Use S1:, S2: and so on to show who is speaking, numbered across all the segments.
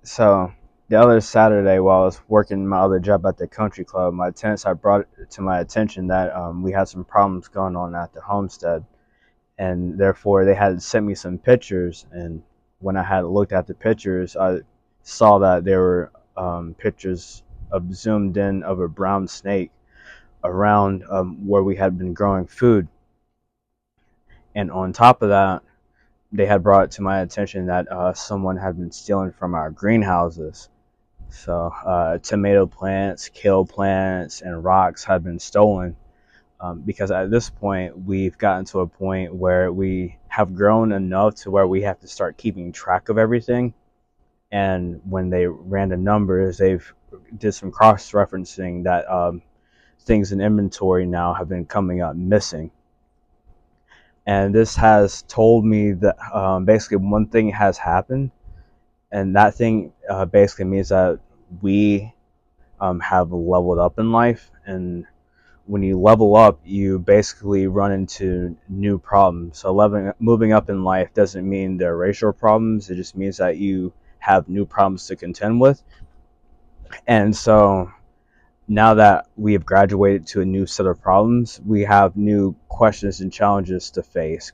S1: So the other Saturday, while I was working my other job at the country club, my tenants had brought it to my attention that we had some problems going on at the homestead, and therefore they had sent me some pictures. And when I had looked at the pictures, I saw that there were pictures of zoomed in of a brown snake around where we had been growing food. And on top of that, they had brought it to my attention that someone had been stealing from our greenhouses. So tomato plants, kale plants, and rocks had been stolen because at this point we've gotten to a point where we have grown enough to where we have to start keeping track of everything. And when they ran the numbers, they've did some cross-referencing that things in inventory now have been coming up missing. And this has told me that basically one thing has happened, and that thing basically means that we have leveled up in life. And when you level up, you basically run into new problems. So moving up in life doesn't mean they're racial problems. It just means that you have new problems to contend with. And so now that we have graduated to a new set of problems, we have new questions and challenges to face.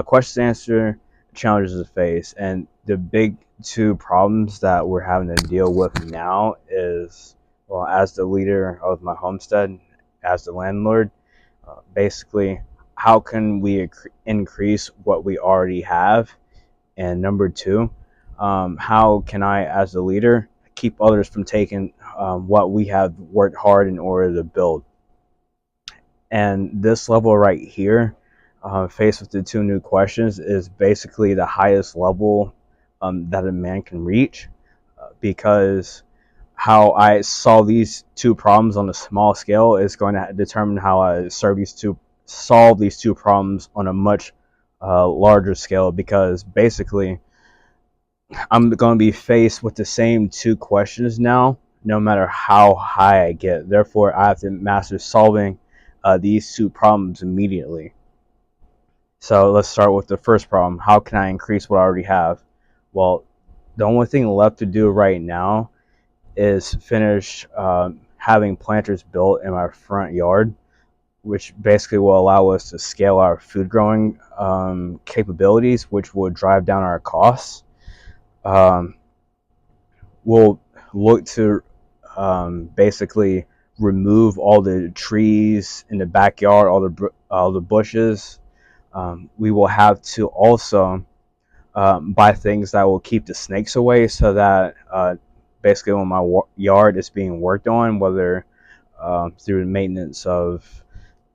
S1: Questions to answer, challenges to face. And the big two problems that we're having to deal with now is, well, as the leader of my homestead, as the landlord, basically, how can we increase what we already have? And number two, how can I, as the leader, keep others from taking what we have worked hard in order to build? And this level right here, faced with the two new questions, is basically the highest level that a man can reach, because how I solve these two problems on a small scale is going to determine how I solve these two problems on a much larger scale. Because basically, I'm going to be faced with the same two questions now, no matter how high I get. Therefore, I have to master solving these two problems immediately. So let's start with the first problem. How can I increase what I already have? Well, the only thing left to do right now is finish having planters built in my front yard, which basically will allow us to scale our food growing capabilities, which will drive down our costs. Um, we'll look to basically remove all the trees in the backyard, all the bushes. We will have to also buy things that will keep the snakes away, so that basically when my yard is being worked on, whether through maintenance of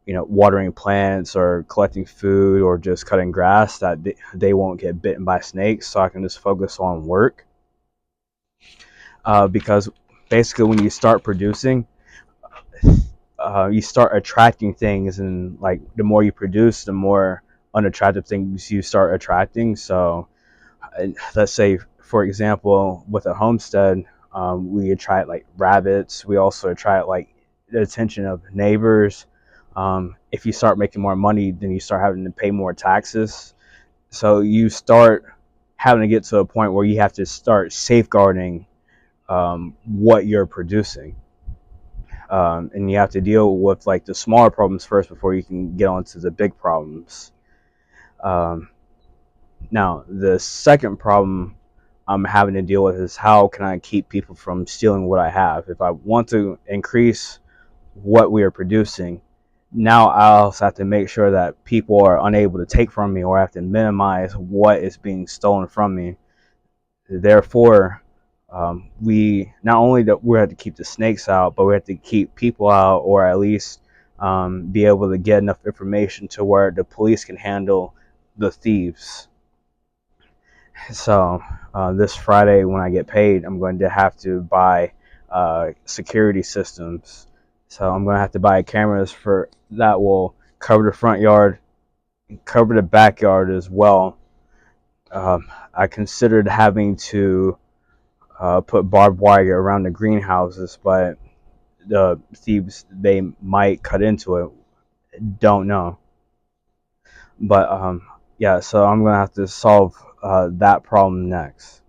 S1: watering plants or collecting food or just cutting grass, that they won't get bitten by snakes, so I can just focus on work. Because basically when you start producing, you start attracting things, and like the more you produce, the more unattractive things you start attracting. So let's say, for example, with a homestead, we attract like rabbits. We also attract like the attention of neighbors. If you start making more money, then you start having to pay more taxes. So you start having to get to a point where you have to start safeguarding what you're producing. And you have to deal with like the smaller problems first before you can get on to the big problems. Um, Now, the second problem I'm having to deal with is, how can I keep people from stealing what I have? If I want to increase what we are producing, now I also have to make sure that people are unable to take from me, or I have to minimize what is being stolen from me. Therefore, we not only that we have to keep the snakes out, but we have to keep people out, or at least be able to get enough information to where the police can handle the thieves. So this Friday, when I get paid, I'm going to have to buy security systems. So I'm going to have to buy cameras for that will cover the front yard, cover the backyard as well. I considered having to put barbed wire around the greenhouses, but the thieves, they might cut into it. Don't know. But yeah, so I'm going to have to solve that problem next.